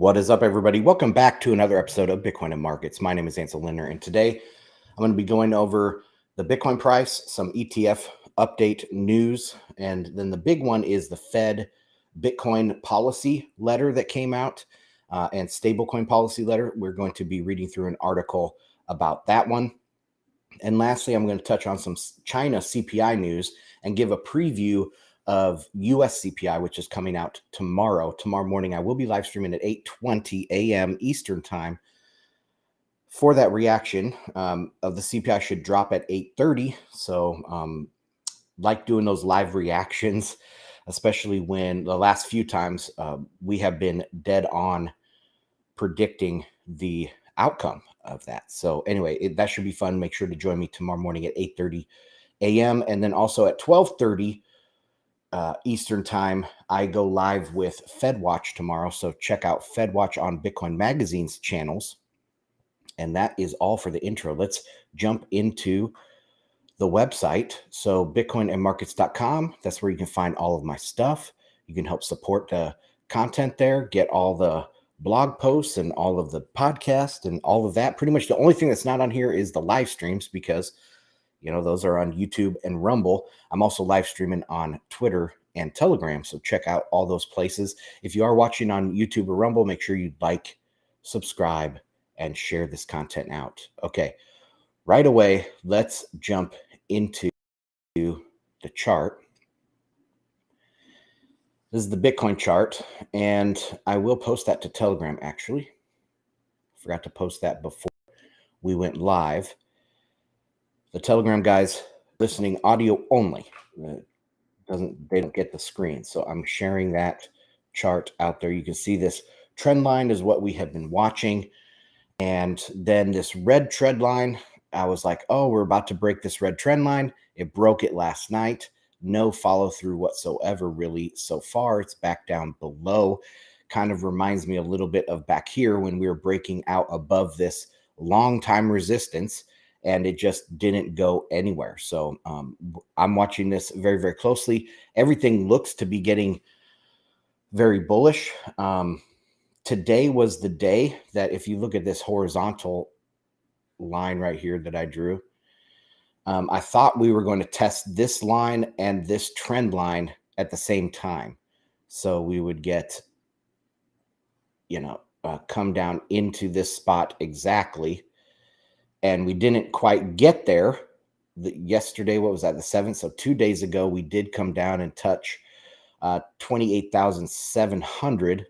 What is up, everybody? Welcome back to another episode of Bitcoin and Markets. My name is Ansel Lindner, and today I'm going to be going over the Bitcoin price, some ETF update news, and then the big one is the Fed Bitcoin policy letter that came out and stablecoin policy letter. We're going to be reading through an article about that one. And lastly, I'm going to touch on some China CPI news and give a preview of US CPI, which is coming out tomorrow morning. I will be live streaming at 8:20 a.m. Eastern time for that reaction of the CPI. Should drop at 8:30. So like doing those live reactions, especially when the last few times we have been dead on predicting the outcome of that. So anyway, that should be fun. Make sure to join me tomorrow morning at 8:30 a.m. And then also at 12:30 Eastern time, I go live with FedWatch tomorrow. So check out FedWatch on Bitcoin Magazine's channels. And that is all for the intro. Let's jump into the website. So bitcoinandmarkets.com, that's where you can find all of my stuff. You can help support the content there, get all the blog posts and all of the podcasts and all of that. Pretty much the only thing that's not on here is the live streams because those are on YouTube and Rumble. I'm also live streaming on Twitter and Telegram. So check out all those places. If you are watching on YouTube or Rumble, make sure you like, subscribe, and share this content out. Okay, right away, let's jump into the chart. This is the Bitcoin chart, and I will post that to Telegram, actually. Forgot to post that before we went live. The Telegram guys listening audio only. They don't get the screen. So I'm sharing that chart out there. You can see this trend line is what we have been watching. And then this red trend line, I was like, oh, we're about to break this red trend line. It broke it last night. No follow through whatsoever, really, so far. It's back down below. Kind of reminds me a little bit of back here when we were breaking out above this long time resistance. And it just didn't go anywhere. So I'm watching this very, very closely. Everything looks to be getting very bullish. Today was the day that if you look at this horizontal line right here that I drew, I thought we were going to test this line and this trend line at the same time. So we would get, come down into this spot exactly. And we didn't quite get there. Yesterday, what was that? The 7th. So 2 days ago, we did come down and touch 28,700,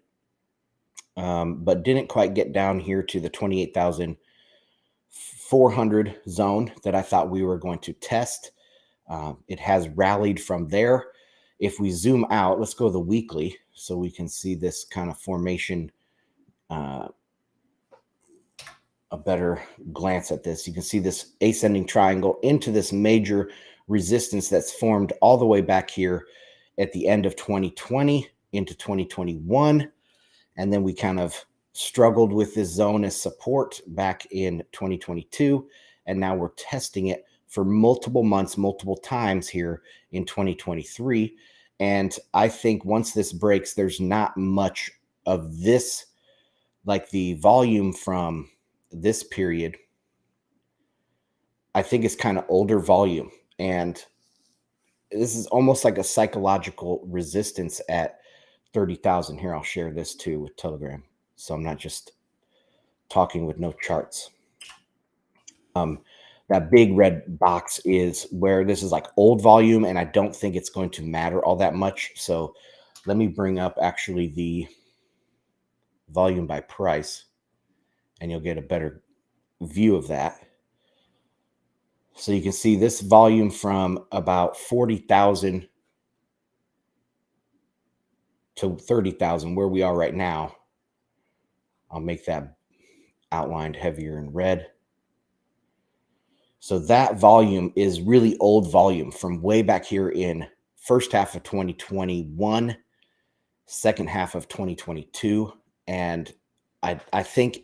but didn't quite get down here to the 28,400 zone that I thought we were going to test. It has rallied from there. If we zoom out, let's go to the weekly so we can see this kind of formation, a better glance at this. You can see this ascending triangle into this major resistance that's formed all the way back here at the end of 2020 into 2021. And then we kind of struggled with this zone as support back in 2022. And now we're testing it for multiple months, multiple times here in 2023. And I think once this breaks, there's not much of this, like the volume from this period, I think it's kind of older volume. And this is almost like a psychological resistance at 30,000. Here, I'll share this too with Telegram. So I'm not just talking with no charts. That big red box is where this is like old volume, and I don't think it's going to matter all that much. So let me bring up actually the volume by price, and you'll get a better view of that. So you can see this volume from about 40,000 to 30,000, where we are right now. I'll make that outlined heavier in red. So that volume is really old volume from way back here in first half of 2021, second half of 2022. And I think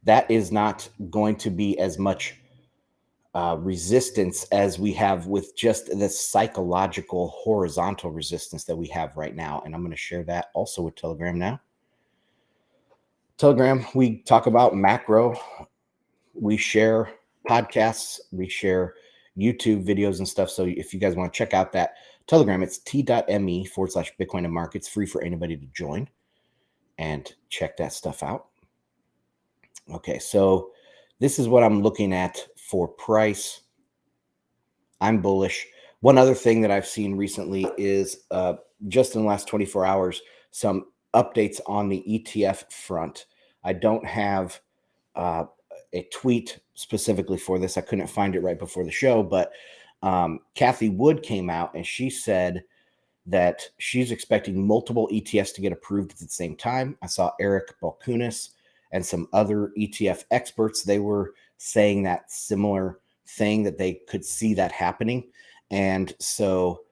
that is not going to be as much resistance as we have with just this psychological horizontal resistance that we have right now. And I'm going to share that also with Telegram now. Telegram, we talk about macro. We share podcasts. We share YouTube videos and stuff. So if you guys want to check out that Telegram, it's t.me/Bitcoin and markets, free for anybody to join and check that stuff out. Okay, so this is what I'm looking at for price. I'm bullish. One other thing that I've seen recently is just in the last 24 hours, some updates on the ETF front. I don't have a tweet specifically for this. I couldn't find it right before the show, but Kathy Wood came out and she said that she's expecting multiple ETFs to get approved at the same time. I saw Eric Balkunis and some other ETF experts. They were saying that similar thing, that they could see that happening. And so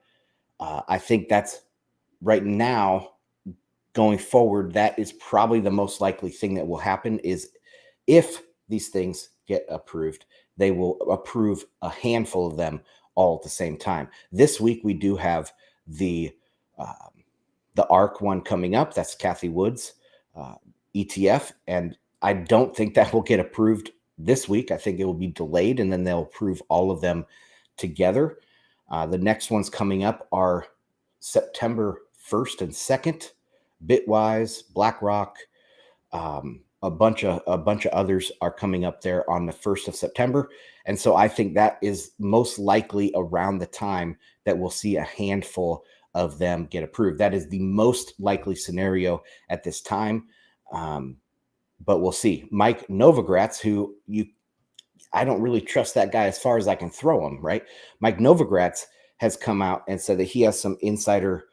I think that's right now going forward, that is probably the most likely thing that will happen is if these things get approved, they will approve a handful of them all at the same time. This week, we do have the ARK one coming up. That's Kathy Wood's ETF. And I don't think that will get approved this week. I think it will be delayed, and then they'll approve all of them together. The next ones coming up are September 1st and 2nd. Bitwise, BlackRock, a bunch of others are coming up there on the 1st of September. And so I think that is most likely around the time that we'll see a handful of them get approved. That is the most likely scenario at this time. But we'll see. Mike Novogratz, who I don't really trust that guy as far as I can throw him, right? Mike Novogratz has come out and said that he has some insider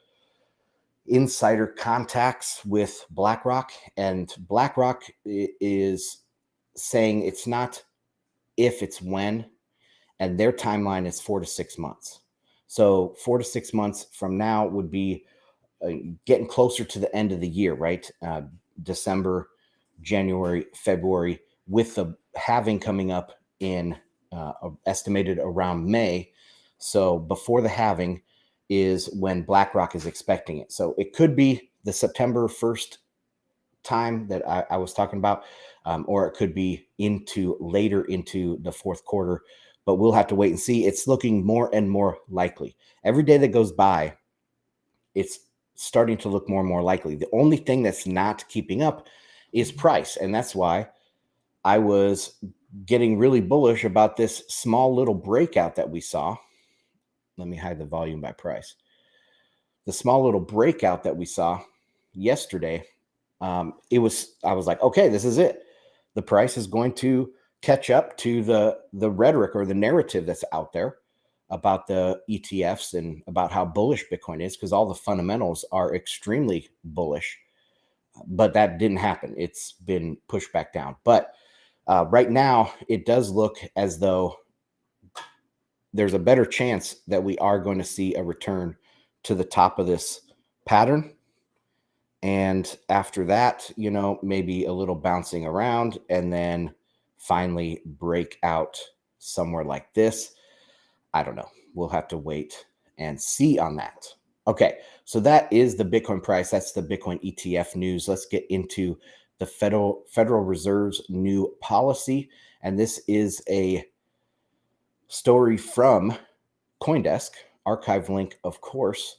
contacts with BlackRock, and BlackRock is saying it's not if, it's when, and their timeline is 4 to 6 months. So 4 to 6 months from now would be getting closer to the end of the year, right? December, January, February, with the halving coming up in estimated around May. So before the halving is when BlackRock is expecting it. So it could be the September 1st time that I was talking about, or it could be later into the fourth quarter, but we'll have to wait and see. It's looking more and more likely. Every day that goes by, it's starting to look more and more likely. The only thing that's not keeping up is price. And that's why I was getting really bullish about this small little breakout that we saw. Let me hide the volume by price. The small little breakout that we saw yesterday, I was like, okay, this is it. The price is going to catch up to the rhetoric or the narrative that's out there about the ETFs and about how bullish Bitcoin is, because all the fundamentals are extremely bullish. But that didn't happen. It's been pushed back down. But right now, it does look as though there's a better chance that we are going to see a return to the top of this pattern. And after that, maybe a little bouncing around and then finally break out somewhere like this. I don't know. We'll have to wait and see on that. Okay, so that is the Bitcoin price. That's the Bitcoin ETF news. Let's get into the Federal Reserve's new policy. And this is a story from CoinDesk, archive link, of course.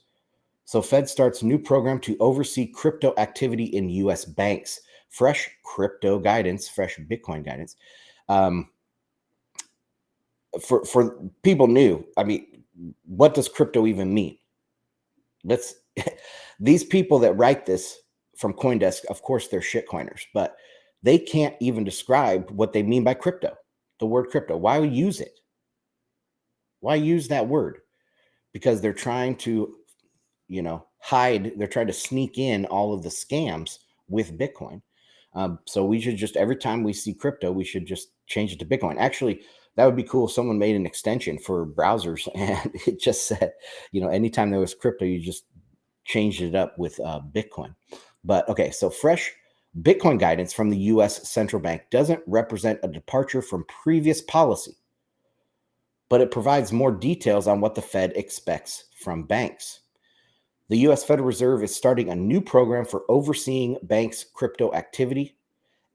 So Fed starts new program to oversee crypto activity in U.S. banks. Fresh crypto guidance, fresh Bitcoin guidance. For people new, I mean, what does crypto even mean? These people that write this from CoinDesk, of course, they're shitcoiners, but they can't even describe what they mean by crypto, the word crypto. Why use it? Why use that word? Because they're trying to, hide, they're trying to sneak in all of the scams with Bitcoin. So we should just, every time we see crypto, we should just change it to Bitcoin. Actually, that would be cool if someone made an extension for browsers and it just said, anytime there was crypto, you just changed it up with Bitcoin. But okay, so fresh Bitcoin guidance from the U.S. Central Bank doesn't represent a departure from previous policy, but it provides more details on what the Fed expects from banks. The U.S. Federal Reserve is starting a new program for overseeing banks' crypto activity.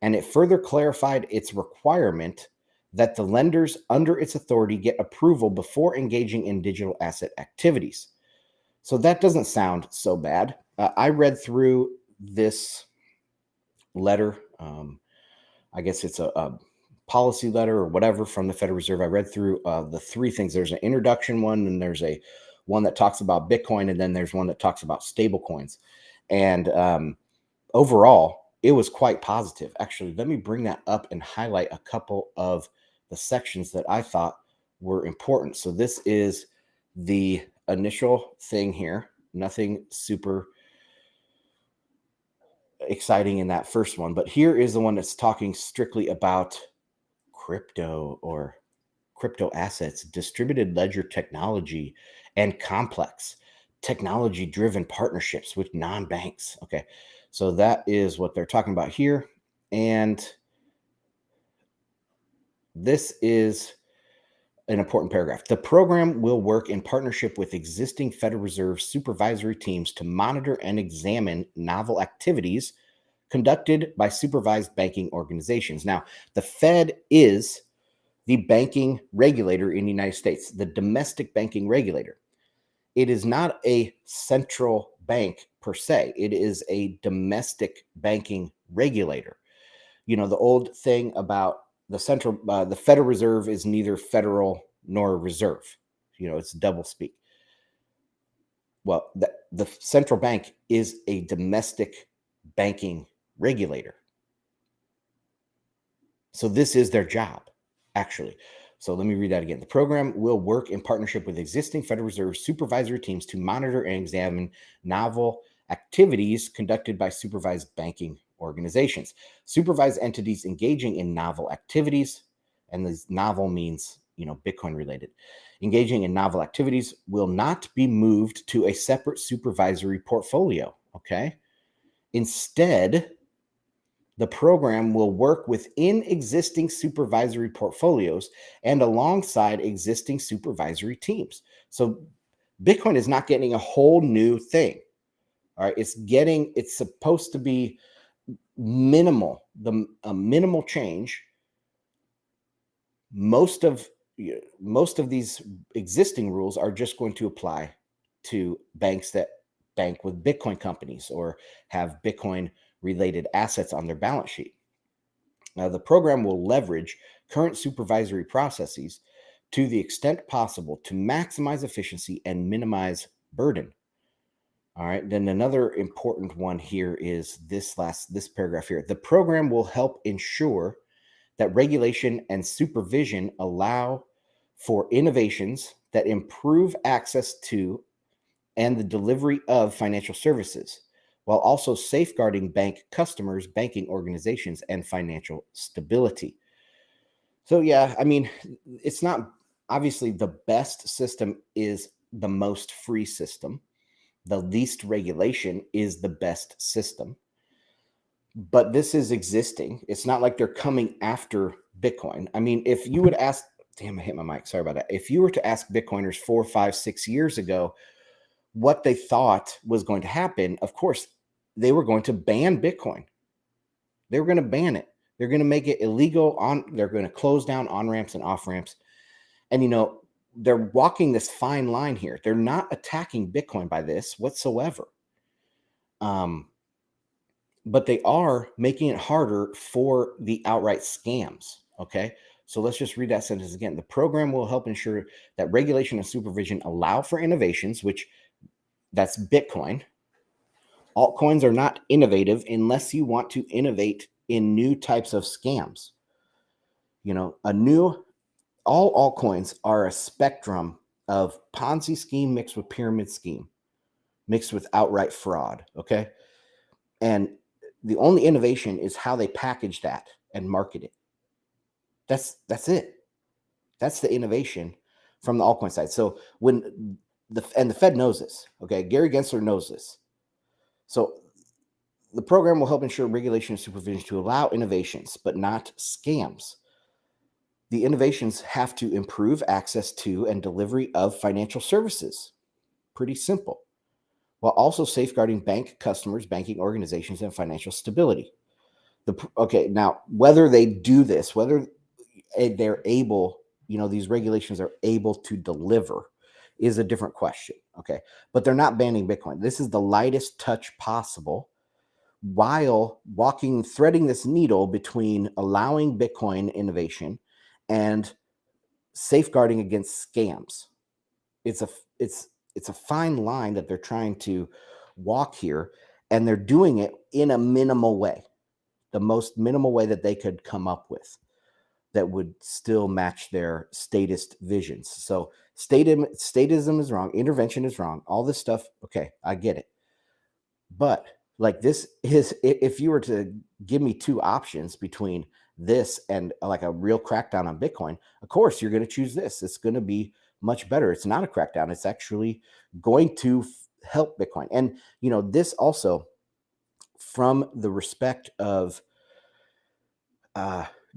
And it further clarified its requirement that the lenders under its authority get approval before engaging in digital asset activities. So that doesn't sound so bad. I read through this letter. I guess it's a policy letter or whatever from the Federal Reserve. I read through the three things. There's an introduction one, and there's a one that talks about Bitcoin, and then there's one that talks about stable coins. And overall, it was quite positive. Actually, let me bring that up and highlight a couple of the sections that I thought were important. So this is the initial thing here. Nothing super exciting in that first one, but here is the one that's talking strictly about crypto or crypto assets, distributed ledger technology, and complex technology driven partnerships with non-banks. Okay, so that is what they're talking about here. And this is an important paragraph. The program will work in partnership with existing Federal Reserve supervisory teams to monitor and examine novel activities conducted by supervised banking organizations. Now, the Fed is the banking regulator in the United States, the domestic banking regulator. It is not a central bank per se. It is a domestic banking regulator. You know, the old thing about the Federal Reserve is neither federal nor reserve. You know, it's double speak. Well, the central bank is a domestic banking regulator. So this is their job, actually. So let me read that again. The program will work in partnership with existing Federal Reserve supervisory teams to monitor and examine novel activities conducted by supervised banking organizations. Supervised entities engaging in novel activities, and this novel means, you know, Bitcoin related, engaging in novel activities will not be moved to a separate supervisory portfolio. Okay. Instead, the program will work within existing supervisory portfolios and alongside existing supervisory teams. So Bitcoin is not getting a whole new thing. All right. It's supposed to be a minimal change. Most of these existing rules are just going to apply to banks that bank with Bitcoin companies or have Bitcoin related assets on their balance sheet. Now, the program will leverage current supervisory processes to the extent possible to maximize efficiency and minimize burden. All right. Then another important one here is this paragraph here. The program will help ensure that regulation and supervision allow for innovations that improve access to and the delivery of financial services, while also safeguarding bank customers, banking organizations, and financial stability. So, yeah, I mean, it's not obviously the best system is the most free system. The least regulation is the best system. But this is existing. It's not like they're coming after Bitcoin. I mean, if you would ask, damn, I hit my mic. Sorry about that. If you were to ask Bitcoiners 4, 5, 6 years ago what they thought was going to happen, of course, they were going to ban Bitcoin. They were going to ban it. They're going to make it illegal they're going to close down on ramps and off ramps. And, you know, they're walking this fine line here. They're not attacking Bitcoin by this whatsoever. But they are making it harder for the outright scams. Okay. So let's just read that sentence again. The program will help ensure that regulation and supervision allow for innovations, which that's Bitcoin. Altcoins are not innovative unless you want to innovate in new types of scams. You know, all altcoins are a spectrum of Ponzi scheme mixed with pyramid scheme, mixed with outright fraud. Okay. And the only innovation is how they package that and market it. That's it. That's the innovation from the altcoin side. So when the Fed knows this, okay, Gary Gensler knows this. So the program will help ensure regulation and supervision to allow innovations, but not scams. The innovations have to improve access to and delivery of financial services. Pretty simple. While also safeguarding bank customers, banking organizations, and financial stability. Okay, now whether they do this, whether they're able, these regulations are able to deliver is a different question. Okay. But they're not banning Bitcoin. This is the lightest touch possible while threading this needle between allowing Bitcoin innovation and safeguarding against scams. It's a it's a fine line that they're trying to walk here, and they're doing it in a minimal way, the most minimal way that they could come up with that would still match their statist visions. So statism is wrong, intervention is wrong, all this stuff. Okay, I get it. But like this is, if you were to give me two options between this and like a real crackdown on Bitcoin, of course you're going to choose this. It's going to be much better. It's not a crackdown. It's actually going to help Bitcoin. And this also, from the respect of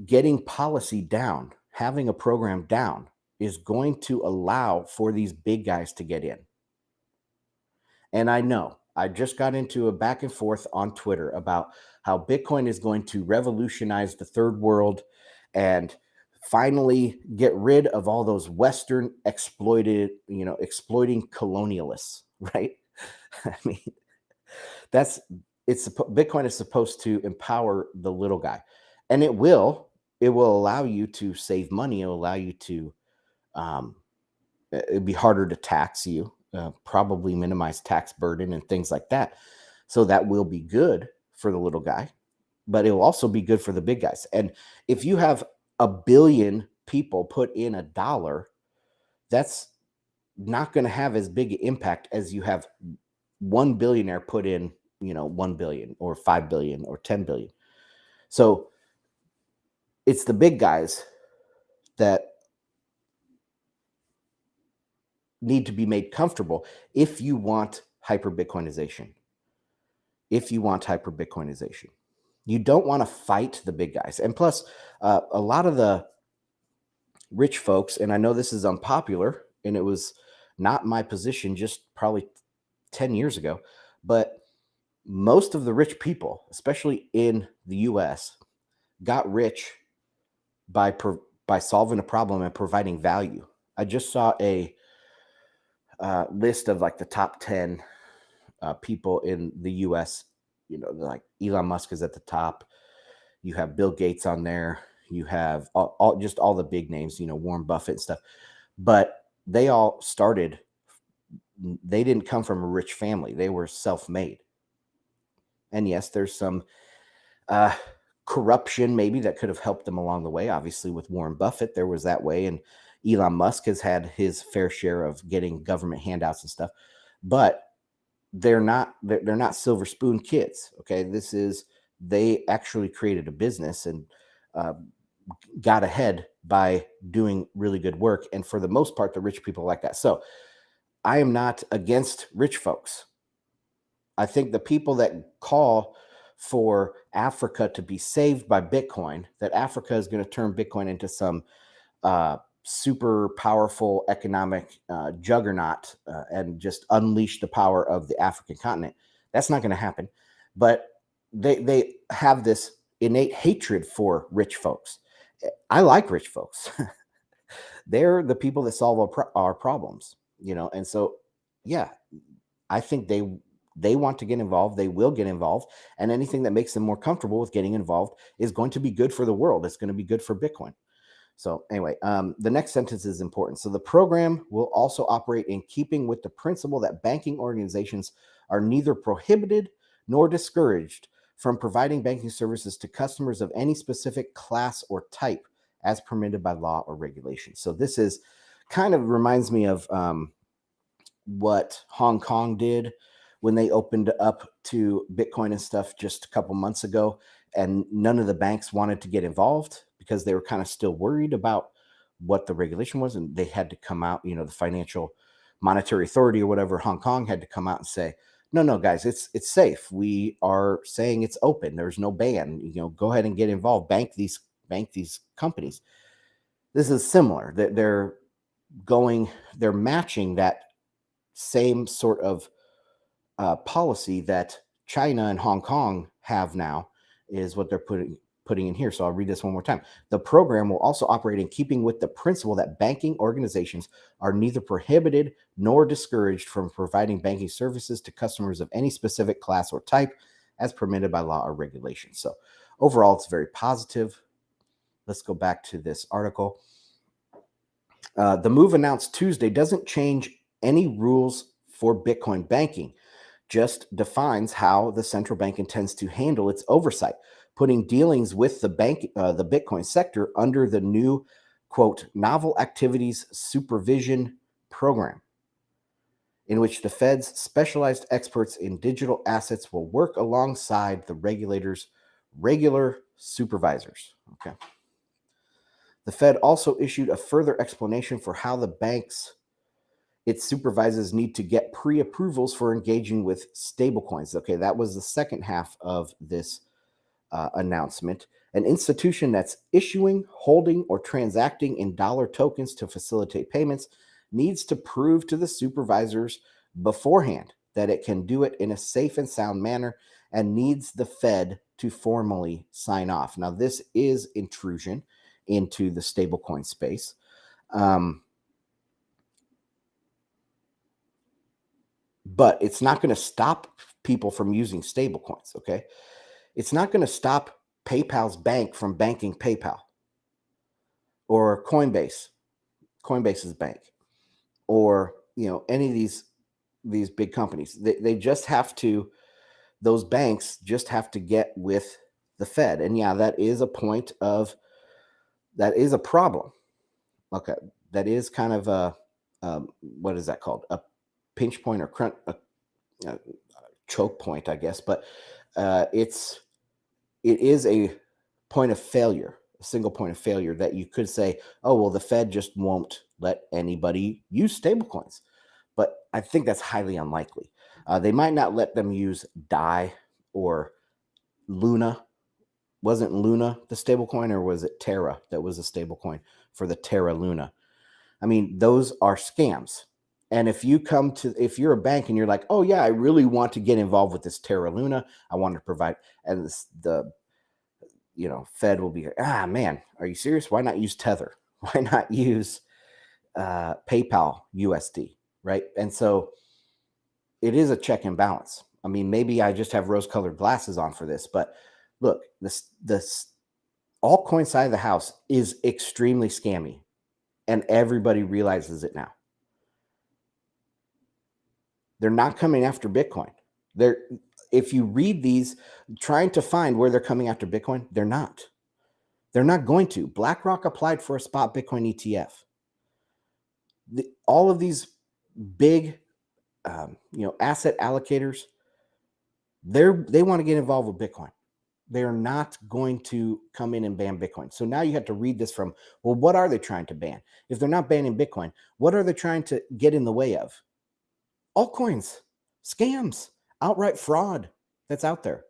getting policy down, having a program down, is going to allow for these big guys to get in. And I know I just got into a back and forth on Twitter about how Bitcoin is going to revolutionize the third world and finally get rid of all those Western exploiting colonialists, right? I mean, that's Bitcoin is supposed to empower the little guy, and it will allow you to save money. It will allow you to it'd be harder to tax you, probably minimize tax burden and things like that. So that will be good for the little guy, but it will also be good for the big guys. And if you have a billion people put in $1, that's not going to have as big an impact as you have one billionaire put in, 1 billion or 5 billion or 10 billion. So it's the big guys that need to be made comfortable if you want hyper Bitcoinization. You don't want to fight the big guys. And plus, a lot of the rich folks, and I know this is unpopular, and it was not my position just probably 10 years ago, but most of the rich people, especially in the US, got rich by solving a problem and providing value. I just saw a list of like the top 10 people in the US. Like Elon Musk is at the top. You have Bill Gates on there. You have all the big names, Warren Buffett and stuff. But they all started, they didn't come from a rich family. They were self-made. And yes, there's some corruption maybe that could have helped them along the way. Obviously, with Warren Buffett, there was that way. And Elon Musk has had his fair share of getting government handouts and stuff. But they're not silver spoon kids. Okay, they actually created a business and got ahead by doing really good work. And for the most part, the rich people like that. So I am not against rich folks. I think the people that call for Africa to be saved by Bitcoin, that Africa is going to turn Bitcoin into some super powerful economic juggernaut and just unleash the power of the African continent. That's not going to happen. But they have this innate hatred for rich folks. I like rich folks. They're the people that solve our problems, and so, yeah, I think they want to get involved. They will get involved, and anything that makes them more comfortable with getting involved is going to be good for the world. It's going to be good for Bitcoin. So anyway, the next sentence is important. So the program will also operate in keeping with the principle that banking organizations are neither prohibited nor discouraged from providing banking services to customers of any specific class or type as permitted by law or regulation. So this is kind of reminds me of what Hong Kong did when they opened up to Bitcoin and stuff just a couple months ago, and none of the banks wanted to get involved because they were kind of still worried about what the regulation was, and they had to come out, the Financial Monetary Authority or whatever, Hong Kong had to come out and say, no, guys, it's safe. We are saying it's open. There's no ban. Go ahead and get involved. Bank these companies. This is similar. They're matching that same sort of policy that China and Hong Kong have now, is what they're putting in here. So I'll read this one more time. The program will also operate in keeping with the principle that banking organizations are neither prohibited nor discouraged from providing banking services to customers of any specific class or type as permitted by law or regulation. So overall, it's very positive. Let's go back to this article. The move announced Tuesday doesn't change any rules for Bitcoin banking, just defines how the central bank intends to handle its oversight, putting dealings with the Bitcoin sector under the new, quote, novel activities supervision program, in which the Fed's specialized experts in digital assets will work alongside the regulators' regular supervisors. Okay. The Fed also issued a further explanation for how the banks its supervisors need to get pre-approvals for engaging with stablecoins. Okay, that was the second half of this announcement. An institution that's issuing, holding, or transacting in dollar tokens to facilitate payments needs to prove to the supervisors beforehand that it can do it in a safe and sound manner and needs the Fed to formally sign off. Now, this is intrusion into the stablecoin space. But it's not going to stop people from using stablecoins, okay? It's not going to stop PayPal's bank from banking PayPal or Coinbase's bank, or any of these big companies. They just have to. Those banks just have to get with the Fed, and yeah, that is a problem. Okay, that is kind of a what is that called? A pinch point or a choke point, I guess, but it is a point of failure, a single point of failure that you could say, oh, well, the Fed just won't let anybody use stablecoins. But I think that's highly unlikely. They might not let them use DAI or Luna. Wasn't Luna the stablecoin, or was it Terra that was a stablecoin for the Terra Luna? I mean, those are scams. And if you're a bank and you're like, oh yeah, I really want to get involved with this Terra Luna, I want to provide, and the Fed will be, man, are you serious? Why not use Tether? Why not use PayPal USD, right? And so it is a check and balance. I mean, maybe I just have rose-colored glasses on for this, but look, this altcoin side of the house is extremely scammy, and everybody realizes it now. They're not coming after Bitcoin. If you read these, trying to find where they're coming after Bitcoin, they're not. They're not going to. BlackRock applied for a spot Bitcoin ETF. All of these big, asset allocators, they want to get involved with Bitcoin. They're not going to come in and ban Bitcoin. So now you have to read this from, well, what are they trying to ban? If they're not banning Bitcoin, what are they trying to get in the way of? Altcoins, scams, outright fraud that's out there.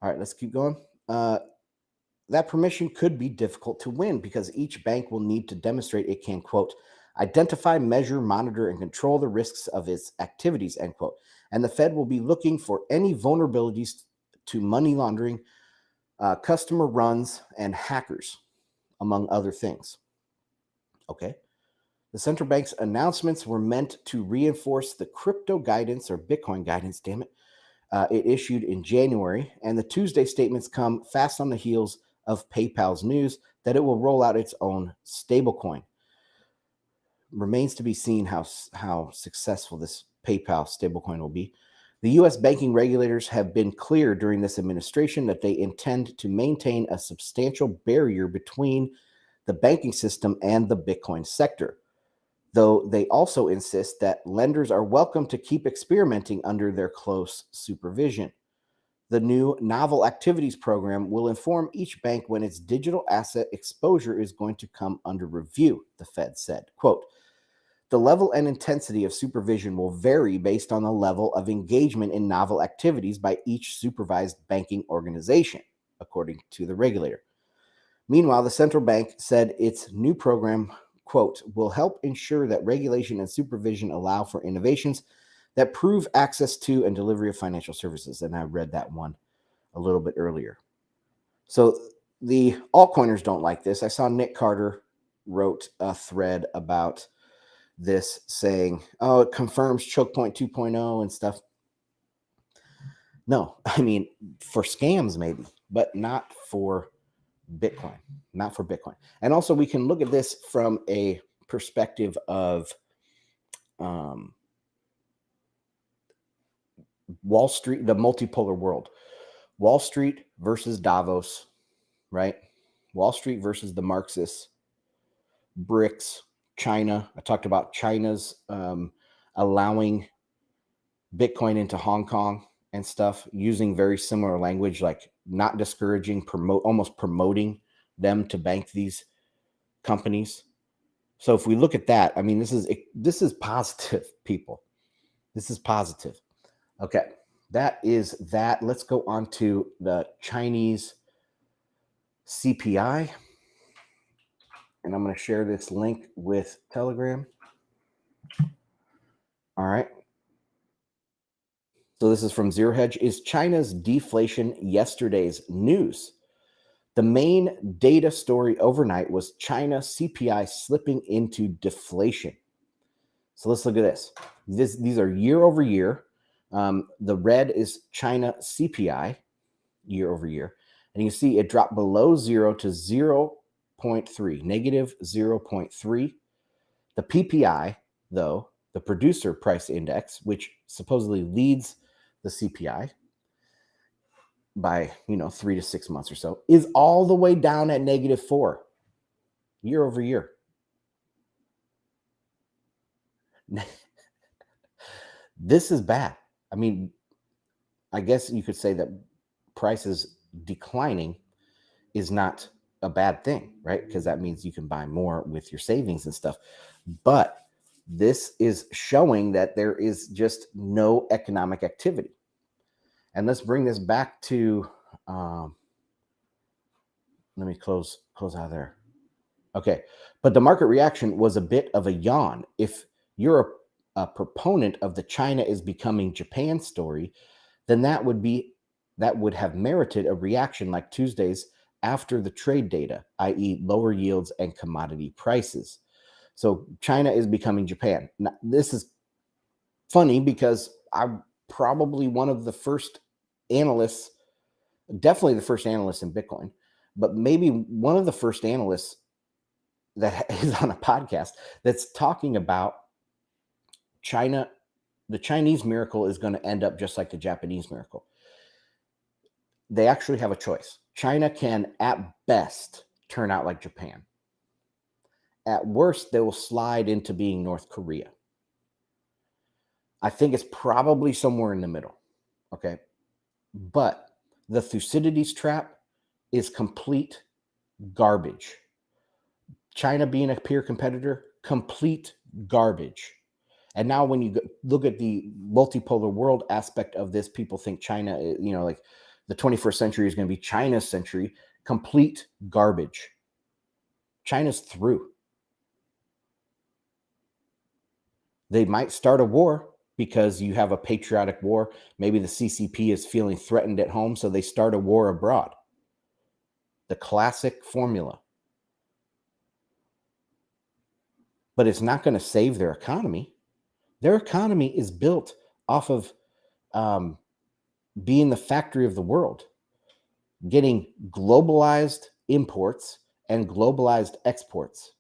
All right, let's keep going. That permission could be difficult to win because each bank will need to demonstrate it can, quote, identify, measure, monitor, and control the risks of its activities, end quote. And the Fed will be looking for any vulnerabilities to money laundering, customer runs, and hackers, among other things. Okay. The central bank's announcements were meant to reinforce the crypto guidance, or Bitcoin guidance, damn it, it issued in January. And the Tuesday statements come fast on the heels of PayPal's news that it will roll out its own stablecoin. Remains to be seen how successful this PayPal stablecoin will be. The U.S. banking regulators have been clear during this administration that they intend to maintain a substantial barrier between the banking system and the Bitcoin sector, though they also insist that lenders are welcome to keep experimenting under their close supervision. The new Novel Activities Program will inform each bank when its digital asset exposure is going to come under review, the Fed said. Quote, the level and intensity of supervision will vary based on the level of engagement in novel activities by each supervised banking organization, according to the regulator. Meanwhile, the central bank said its new program, quote, will help ensure that regulation and supervision allow for innovations that prove access to and delivery of financial services. And I read that one a little bit earlier. So the altcoiners don't like this. I saw Nick Carter wrote a thread about this saying, oh, it confirms choke point 2.0 and stuff. No, I mean, for scams maybe, but not for Bitcoin, not for Bitcoin. And also we can look at this from a perspective of Wall Street, the multipolar world, Wall Street versus Davos, right? Wall Street versus the Marxists, BRICS, China. I talked about China's allowing Bitcoin into Hong Kong and stuff, using very similar language, like not discouraging, almost promoting them to bank these companies. So if we look at that, I mean, this is positive, people. This is positive. Okay, that is that. Let's go on to the Chinese CPI. And I'm going to share this link with Telegram. All right. So this is from Zero Hedge. Is China's deflation yesterday's news? The main data story overnight was China CPI slipping into deflation. So let's look at this. These are year over year. The red is China CPI year over year. And you see it dropped below 0 to 0.3, negative 0.3. The PPI, though, the producer price index, which supposedly leads the CPI by 3 to 6 months or so, is all the way down at negative 4 year over year. This is bad. I mean, I guess you could say that prices declining is not a bad thing, right? Because that means you can buy more with your savings and stuff. But this is showing that there is just no economic activity. And let's bring this back to, let me close out of there. Okay. But the market reaction was a bit of a yawn. If you're a proponent of the China is becoming Japan story, then that would have merited a reaction like Tuesday's after the trade data, i.e. lower yields and commodity prices. So China is becoming Japan. Now, this is funny because I'm probably one of the first analysts, definitely the first analyst in Bitcoin, but maybe one of the first analysts that is on a podcast that's talking about China. The Chinese miracle is going to end up just like the Japanese miracle. They actually have a choice. China can, at best, turn out like Japan. At worst, they will slide into being North Korea. I think it's probably somewhere in the middle. Okay. But the Thucydides trap is complete garbage. China being a peer competitor, complete garbage. And now when you look at the multipolar world aspect of this, people think China, like the 21st century is going to be China's century. Complete garbage. China's through. They might start a war because you have a patriotic war. Maybe the CCP is feeling threatened at home, so they start a war abroad. The classic formula. But it's not going to save their economy. Their economy is built off of being the factory of the world, getting globalized imports and globalized exports.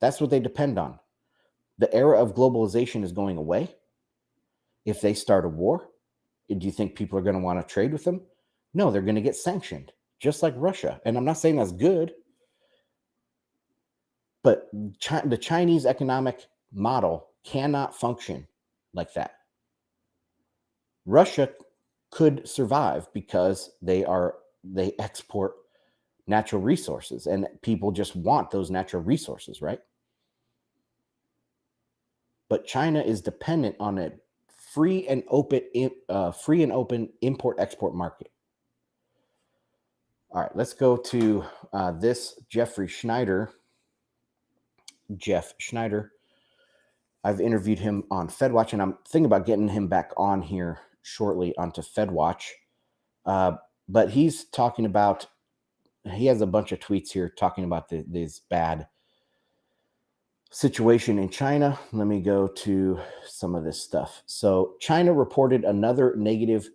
That's what they depend on. The era of globalization is going away. If they start a war, do you think people are going to want to trade with them? No, they're going to get sanctioned, just like Russia. And I'm not saying that's good, but the Chinese economic model cannot function like that. Russia could survive because they export natural resources, and people just want those natural resources, right? But China is dependent on a free and open import-export market. All right, let's go to this Jeff Schneider. I've interviewed him on FedWatch, and I'm thinking about getting him back on here shortly onto FedWatch. But he's talking about, he has a bunch of tweets here talking about this bad situation in China. Let me go to some of this stuff. So China reported another negative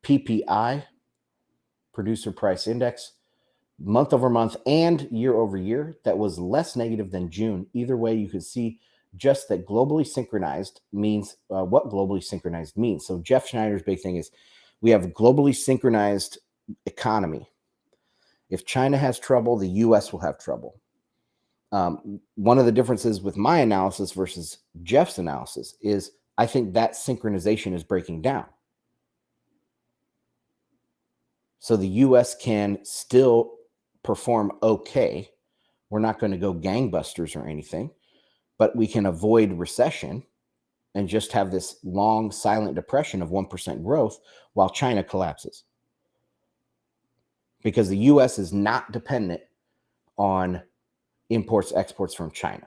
PPI, producer price index, month over month and year over year, that was less negative than June. Either way, you could see just that globally synchronized means what globally synchronized means. So Jeff Schneider's big thing is we have globally synchronized economy. If China has trouble, the US will have trouble. One of the differences with my analysis versus Jeff's analysis is I think that synchronization is breaking down. So the US can still perform okay. We're not going to go gangbusters or anything, but we can avoid recession and just have this long silent depression of 1% growth while China collapses. Because the US is not dependent on imports, exports from China.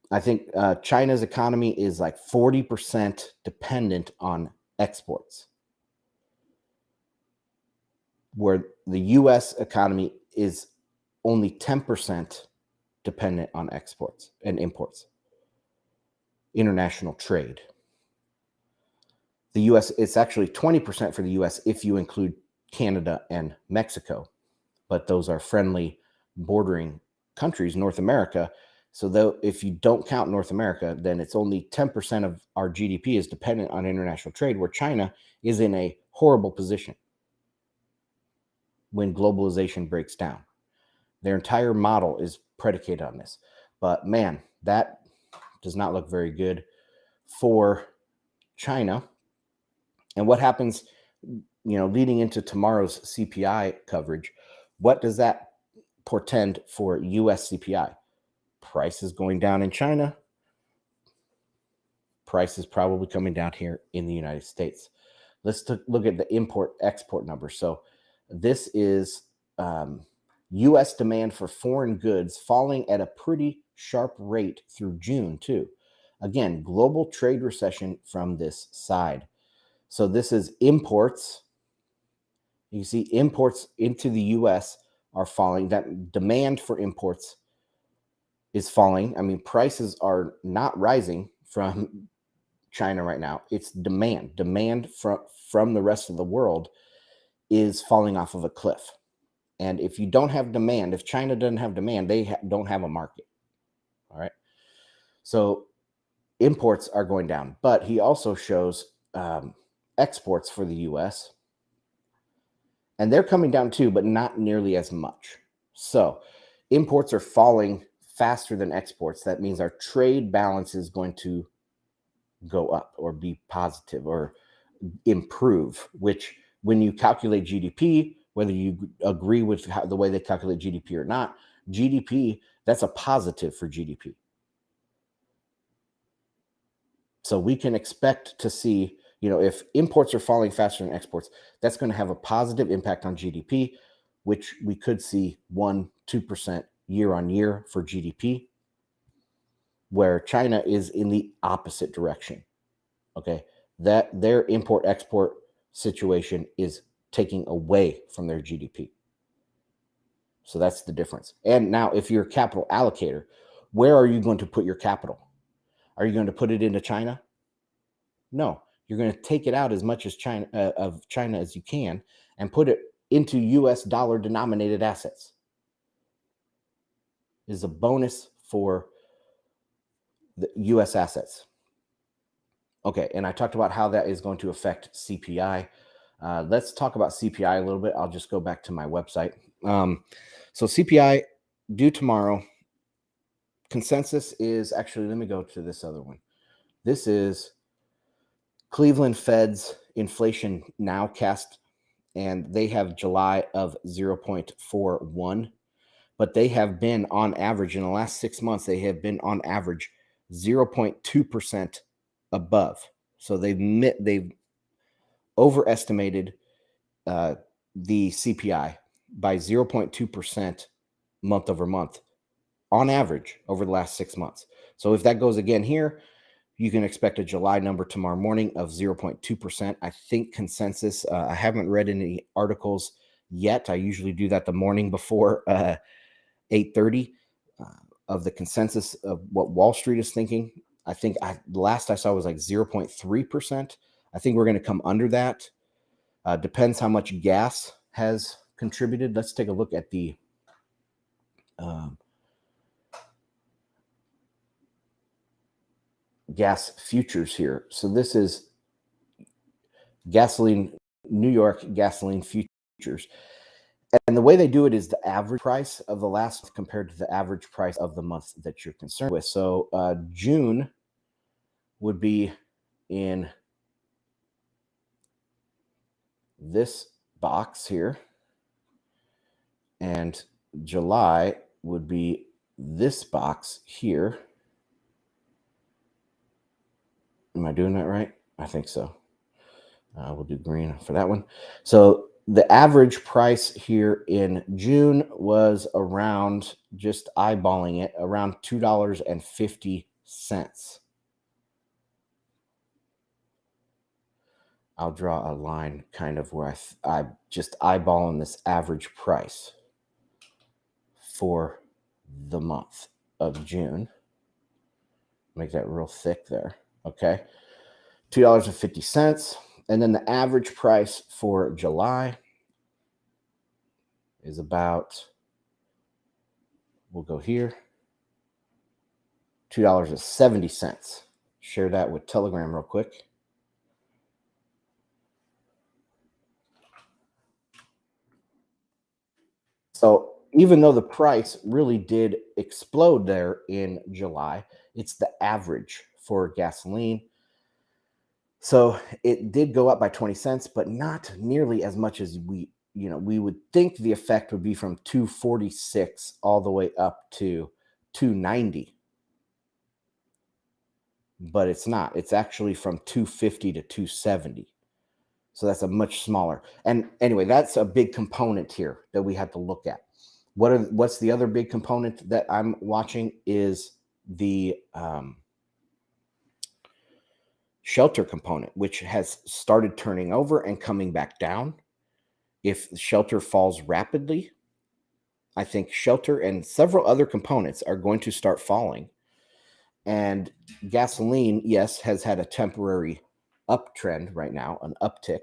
I think China's economy is like 40% dependent on exports, where the US economy is only 10% dependent on exports and imports, international trade. The US, it's actually 20% for the US if you include Canada and Mexico, but those are friendly bordering countries, North America. So though if you don't count North America, then it's only 10% of our GDP is dependent on international trade, where China is in a horrible position when globalization breaks down. Their entire model is predicated on this. But man, that does not look very good for China. And what happens, leading into tomorrow's CPI coverage, what does that portend for US CPI? Prices going down in China, prices probably coming down here in the United States. Let's look at the import-export numbers. So this is U.S. demand for foreign goods falling at a pretty sharp rate through June, too. Again, global trade recession from this side. So this is imports. You see imports into the U.S. are falling. That demand for imports is falling. I mean, prices are not rising from China right now. It's demand. Demand from the rest of the world is falling off of a cliff. And if you don't have demand, if China doesn't have demand, they don't have a market. All right. So imports are going down. But he also shows exports for the U.S. And they're coming down too, but not nearly as much. So imports are falling faster than exports. That means our trade balance is going to go up or be positive or improve, which when you calculate GDP, whether you agree with the way they calculate GDP or not, GDP, that's a positive for GDP. So we can expect to see, if imports are falling faster than exports, that's going to have a positive impact on GDP, which we could see 1-2% year on year for GDP, where China is in the opposite direction. Okay, that their import-export situation is taking away from their GDP. So that's the difference. And now, if you're a capital allocator, where are you going to put your capital? Are you going to put it into China? No, you're going to take it out as much as China as you can and put it into US dollar denominated assets. It is a bonus for the US assets. Okay, and I talked about how that is going to affect CPI. Let's talk about CPI a little bit. I'll just go back to my website. So CPI due tomorrow. Consensus is actually, let me go to this other one. This is Cleveland Fed's inflation nowcast, and they have July of 0.41, but they have been on average in the last 6 months, they have been on average 0.2% above. So they've overestimated the CPI by 0.2% month over month on average over the last 6 months. So if that goes again here, You can expect a July number tomorrow morning of 0.2%. I think consensus, I haven't read any articles yet. I usually do that the morning before 8:30 of the consensus of what Wall Street is thinking. I think last I saw was like 0.3%. I think we're going to come under that. Depends how much gas has contributed. Let's take a look at the gas futures here. So this is gasoline, New York gasoline futures. And the way they do it is the average price of the last compared to the average price of the month that you're concerned with. So June would be in this box here, and July would be this box here. Am I doing that right? I think so. We'll do green for that one. So the average price here in June was around, just eyeballing it, around $2.50. I'll draw a line kind of where I just eyeballing this average price for the month of June. Make that real thick there. Okay. $2.50. And then the average price for July is about, we'll go here, $2.70. Share that with Telegram real quick. So even though the price really did explode there in July, it's the average for gasoline. So it did go up by 20 cents, but not nearly as much as we would think the effect would be from 246 all the way up to 290. But it's not. It's actually from 250 to 270. So that's a much smaller. And anyway, that's a big component here that we have to look at. What's the other big component that I'm watching is the shelter component, which has started turning over and coming back down. If shelter falls rapidly, I think shelter and several other components are going to start falling. And gasoline, yes, has had a temporary uptrend right now, an uptick,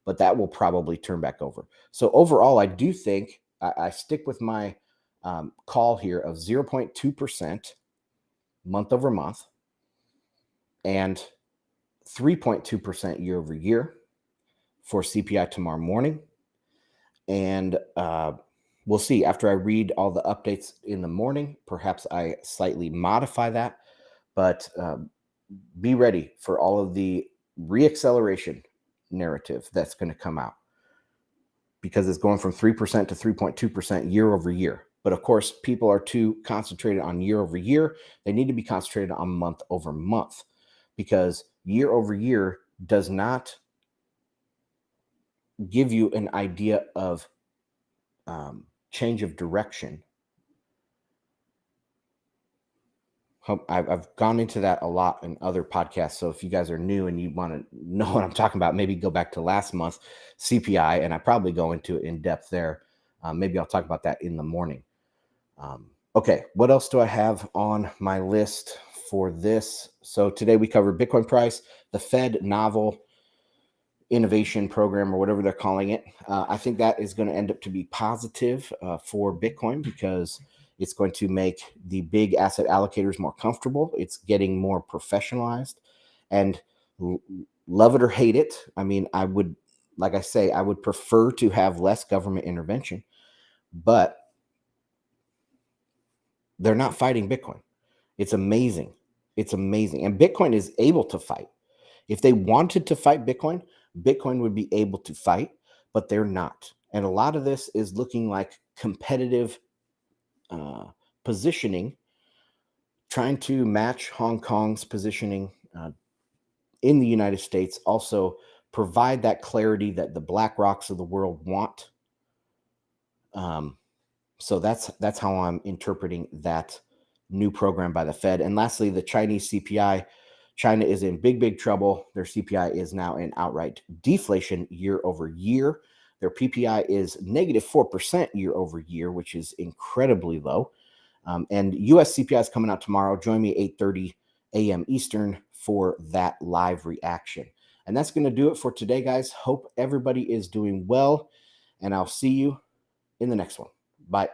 but that will probably turn back over. So overall, I do think I stick with my call here of 0.2% month over month and 3.2% year over year for CPI tomorrow morning. And we'll see. After I read all the updates in the morning, perhaps I slightly modify that. But be ready for all of the reacceleration narrative that's going to come out, because it's going from 3% to 3.2% year over year. But of course, people are too concentrated on year over year. They need to be concentrated on month over month, because year over year does not give you an idea of change of direction. I've gone into that a lot in other podcasts. So if you guys are new and you want to know what I'm talking about, maybe go back to last month's CPI, and I probably go into it in depth there. Maybe I'll talk about that in the morning. Okay, what else do I have on my list for this? So today we covered Bitcoin price, the Fed novel innovation program, or whatever they're calling it. I think that is going to end up to be positive for Bitcoin, because it's going to make the big asset allocators more comfortable. It's getting more professionalized, and love it or hate it. I mean, I would prefer to have less government intervention, but they're not fighting Bitcoin. It's amazing. It's amazing. And Bitcoin is able to fight. If they wanted to fight Bitcoin, Bitcoin would be able to fight, but they're not. And a lot of this is looking like competitive positioning, trying to match Hong Kong's positioning in the United States, also provide that clarity that the BlackRocks of the world want. So that's how I'm interpreting that new program by the Fed. And lastly, the Chinese CPI China is in big, big trouble. Their CPI is now in outright deflation year over year. Their PPI is -4% year over year, which is incredibly low. And US CPI is coming out tomorrow. Join me 8:30 a.m. Eastern for that live reaction. And that's going to do it for today, guys. Hope everybody is doing well, and I'll see you in the next one. Bye.